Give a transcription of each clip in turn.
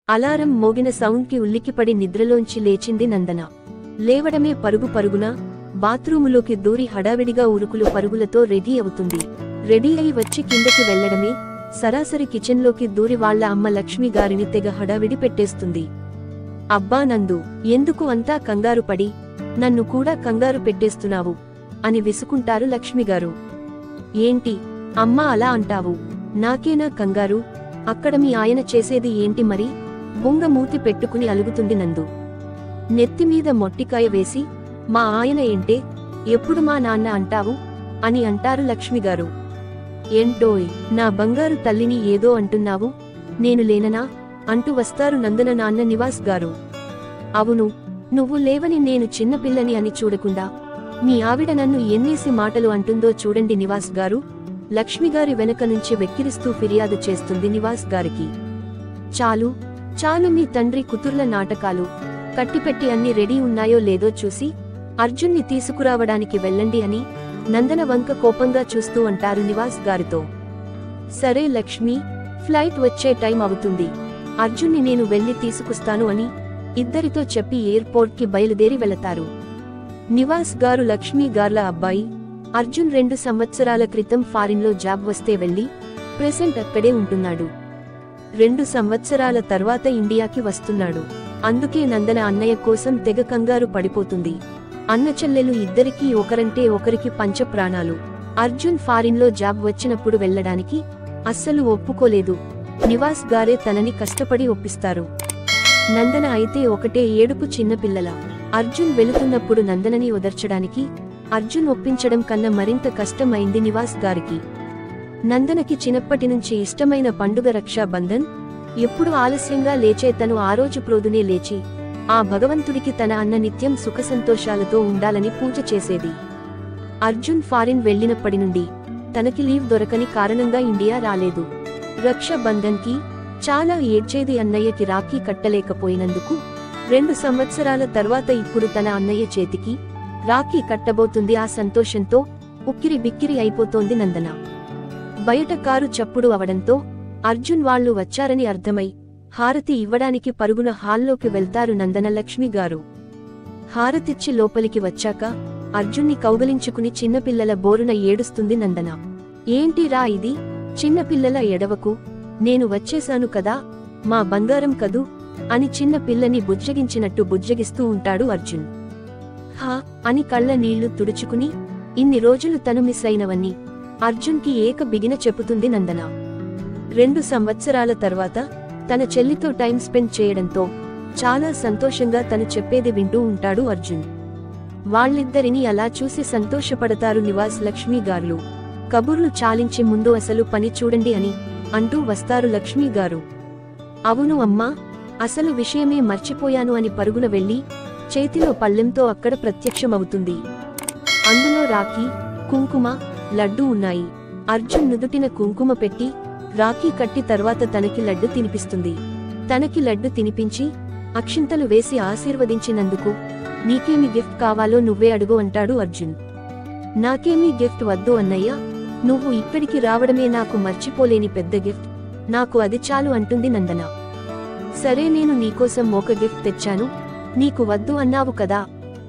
Alarm మోగిన సౌండ్కి ఉల్లికిపడి నిద్రలోంచి లేచింది నందన. లేవడమే పరుగు పరుగున బాత్రూములోకి దూరి హడావిడిగా ఉరుకులు పరుగులతో రెడీ అవుతుంది. రెడీ అయి వచ్చి కిందకి వెళ్లడమే సరాసరి కిచెన్లోకి దూరి వాళ్ల అమ్మ లక్ష్మి గారిని తెగ హడావిడి పెట్టేస్తుంది. అబ్బా నందు, ఎందుకు అంతా కంగారు పడి నన్ను కూడా కంగారు పెట్టేస్తున్నావు అని విసుకుంటారు లక్ష్మిగారు. ఏంటి అమ్మా అలా అంటావు? నాకేనా కంగారు? అక్కడ మీ ఆయన చేసేది ఏంటి మరి? బొంగ మూతి పెట్టుకుని అలుగుతుంది నందు. నెత్తిమీద మొట్టికాయ వేసి మా ఆయన ఏంటే, ఎప్పుడు మా నాన్న అంటావు అని అంటారు లక్ష్మిగారు. ఏంటోయ్ నా బంగారు తల్లిని ఏదో అంటున్నావు, నేను లేననా అంటూ వస్తారు నందన నాన్న నివాస్ గారు. అవును, నువ్వు లేవని నేను చిన్నపిల్లని అని చూడకుండా మీ ఆవిడ నన్ను ఎన్నేసి మాటలు అంటుందో చూడండి నివాస్ గారు. లక్ష్మిగారి వెనక నుంచి వెక్కిరిస్తూ ఫిర్యాదు చేస్తుంది నివాస్ గారికి. చాలు చాలు, మీ తండ్రి కుతుర్ల నాటకాలు. కట్టిపెట్టి అన్ని రెడీ ఉన్నాయో లేదో చూసి అర్జున్ని తీసుకురావడానికి వెళ్ళండి అని నందన వంక కోపంగా చూస్తూ అంటారు నివాస్ గారితో. సరే లక్ష్మి, ఫ్లైట్ వచ్చే టైం అవుతుంది, అర్జున్ని నేను వెళ్లి తీసుకుస్తాను అని ఇద్దరితో చెప్పి ఎయిర్పోర్ట్కి బయలుదేరి వెళతారు. నివాస్ గారు లక్ష్మీ గార్ల అబ్బాయి. అర్జున్ 2 సంవత్సరాల క్రితం ఫారిన్లో జాబ్ వస్తే వెళ్లి ప్రెసెంట్ అక్కడే ఉంటున్నాడు. 2 సంవత్సరాల తర్వాత ఇండియాకి వస్తున్నాడు. అందుకే నందన అన్నయ్య కోసం తెగ కంగారు పడిపోతుంది. అన్న చెల్లెలు ఇద్దరికీ ఒకరంటే ఒకరికి పంచ ప్రాణాలు. అర్జున్ ఫారిన్లో జాబ్ వచ్చినప్పుడు వెళ్లడానికి అస్సలు ఒప్పుకోలేదు. నివాస్ గారే తనని కష్టపడి ఒప్పిస్తారు. నందన అయితే ఒకటే ఏడుపు చిన్నపిల్లల. అర్జున్ వెళుతున్నప్పుడు నందనని ఓదార్చడానికి అర్జున్ ఒప్పించడం కన్నా మరింత కష్టం అయింది నివాస్ గారికి. నందనకి చిన్నప్పటినుంచి ఇష్టమైన పండుగ రక్షాబంధన్. ఎప్పుడు ఆలస్యంగా లేచే తను ఆ రోజు ప్రొద్దునే లేచి ఆ భగవంతుడికి తన అన్న నిత్యం సుఖసంతోషాలతో ఉండాలని పూజ చేసేది. అర్జున్ ఫారిన్ వెళ్లినప్పటి నుండి తనకి లీవ్ దొరకని కారణంగా ఇండియా రాలేదు. రక్షాబంధన్కి చాలా ఏడ్చేది. అన్నయ్యకి రాఖీ కట్టలేకపోయినందుకు. 2 సంవత్సరాల తర్వాత ఇప్పుడు తన అన్నయ్య చేతికి రాఖీ కట్టబోతుంది. ఆ సంతోషంతో ఉక్కిరి బిక్కిరి అయిపోతోంది నందన. బయట కారు చప్పుడు అవడంతో అర్జున్ వాళ్లు వచ్చారని అర్థమై హారతి ఇవ్వడానికి పరుగున హాల్లోకి వెళ్తారు నందన లక్ష్మి గారు. హారతిచ్చి లోపలికి వచ్చాక అర్జున్ని కౌగలించుకుని చిన్నపిల్లల బోరున ఏడుస్తుంది నందన. ఏంటి రా ఇది, చిన్నపిల్లల ఎడవకు, నేను వచ్చేశాను కదా, మా బంగారం కదూ అని చిన్న పిల్లని బుజ్జగించినట్టు బుజ్జగిస్తూ ఉంటాడు అర్జున్. హా అని కళ్ళ నీళ్లు తుడుచుకుని ఇన్ని రోజులు తను మిస్ అయినవన్నీ అర్జున్కి ఏక బిగిన చెప్పుతుంది నందన. 2 సంవత్సరాల తర్వాత తన చెల్లితో టైం స్పెండ్ చేయడంతో చాలా సంతోషంగా తను చెప్పేది వింటూ ఉంటాడు అర్జున్. వాళ్ళిద్దరినీ అలా చూసి సంతోషపడతారు నివాస్ లక్ష్మీ గారు. కబుర్లు చాలించి ముందు అసలు పని చూడండి అని అంటూ వస్తారు లక్ష్మీ గారు. అవును అమ్మా, అసలు విషయమే మర్చిపోయాను అని పరుగున వెళ్లి చేతిలో పళ్ళెంతో అక్కడ ప్రత్యక్షమవుతుంది. అందులో రాఖీ, కుంకుమ, లడ్డూ ఉన్నాయి. అర్జున్ నుదుటిన కుంకుమ పెట్టి రాఖీ కట్టి తర్వాత తనకి లడ్డు తినిపిస్తుంది. తనకి లడ్డు తినిపించి అక్షింతలు వేసి ఆశీర్వదించినందుకు నీకేమి గిఫ్ట్ కావాలో నువ్వే అడుగు అంటాడు అర్జున్. నాకేమీ గిఫ్ట్ వద్దు అన్నయ్య, నువ్వు ఇక్కడికి రావడమే నాకు మర్చిపోలేని పెద్ద గిఫ్ట్, నాకు అది చాలు అంటుంది నందన. సరే, నేను నీకోసం ఒక గిఫ్ట్ తెచ్చాను, నీకు వద్దు అన్నావు కదా,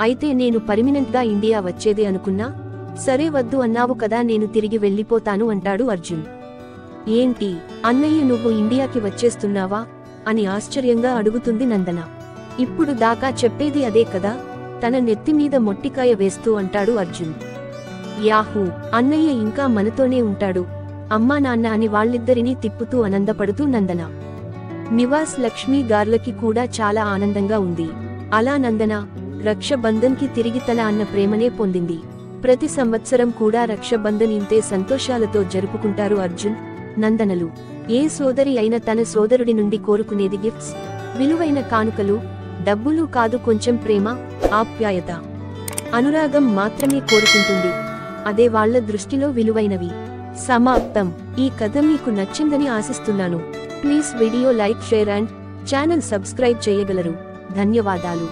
అయితే నేను పర్మినెంట్గా ఇండియా వచ్చేదే అనుకున్నా. సరే వద్దు అన్నావు కదా, నేను తిరిగి వెళ్ళిపోతాను అంటాడు అర్జున్. ఏంటి అన్నయ్య, నువ్వు ఇండియాకి వచ్చేస్తున్నావా అని ఆశ్చర్యంగా అడుగుతుంది నందన. ఇప్పుడు దాకా చెప్పేది అదే కదా, తన నెత్తిమీద మొట్టికాయ వేస్తూ అంటాడు అర్జున్. యాహూ, అన్నయ్య ఇంకా మనతోనే ఉంటాడు, అమ్మా నాన్న అని వాళ్ళిద్దరినీ తిప్పుతూ ఆనందపడుతూ నందన. నివాస్ లక్ష్మీ గార్లకి కూడా చాలా ఆనందంగా ఉంది. అలా నందన రక్షాబంధన్కి తిరిగి తన అన్న ప్రేమనే పొందింది. ప్రతి సంవత్సరం కూడా రక్షాబంధన్ ఇంతే సంతోషాలతో జరుపుకుంటారు అర్జున్, నందనలు. ఏ సోదరి అయినా తన సోదరుడి నుండి కోరుకునేది గిఫ్ట్స్, విలువైన కానుకలు, డబ్బులు కాదు, కొంచెం ప్రేమ, ఆప్యాయత, అనురాగం మాత్రమే కోరుకుంటుంది. అదే వాళ్ల దృష్టిలో విలువైనవి. సమాప్తం. ఈ కథ మీకు నచ్చిందని ఆశిస్తున్నాను. Please video like, share and channel subscribe చేయగలరు. ధన్యవాదాలు.